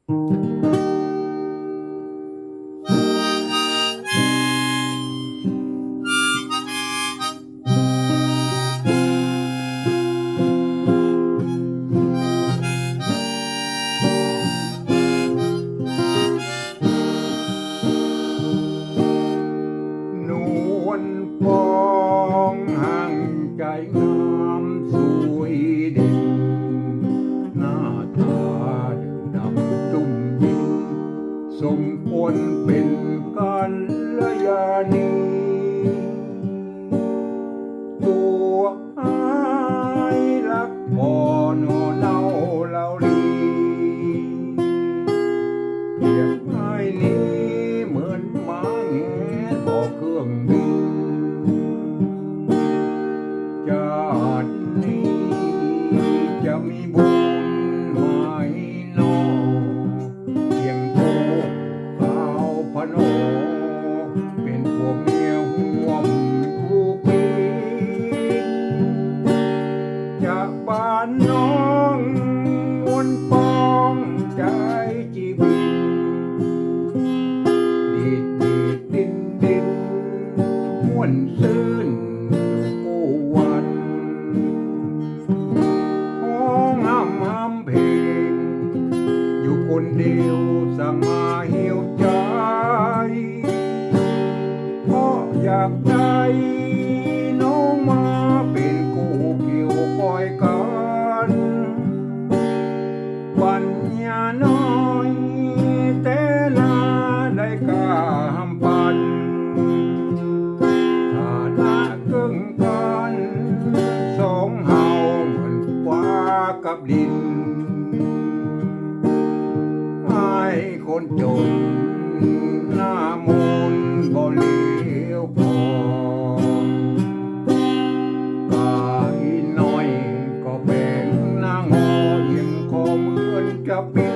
นวลปองห่างใจงามสวยเด่นหน้าตาดึงดำจุ่มยิ้มสมควรเป็นกัลยาณีตัวอายรักพอโนเล่าเล่าลีเพียงไอ้นี้เหมือนหมาแงบอกเครื่องบินชาตินี้จะมีบุญไหมนอเพียงโตสาวพนอเป็นพวกเมียห่วมทุกปีจากบ้านน้องมนปองใจจีบินดีดดีดดินดินม่วนซื่นอยู่คู่วันห้องห้ำห้ำเพลงอยู่คนเดียวสั่งมาเหี่ยวใจเพราะอยากได้น้องมาเป็นคู่เกี่ยวก้อยกันปัญญาน้อยแต่ละได้กล้าหำปันฐานะเกิงกันสองเฮาเหมือนฟ้ากับดินไอ้คนจนหน้ามนต์บ่เลี้ยวพอกายน้อยก็แบ่งนางโอเอียงคอเหมือนจะเป็น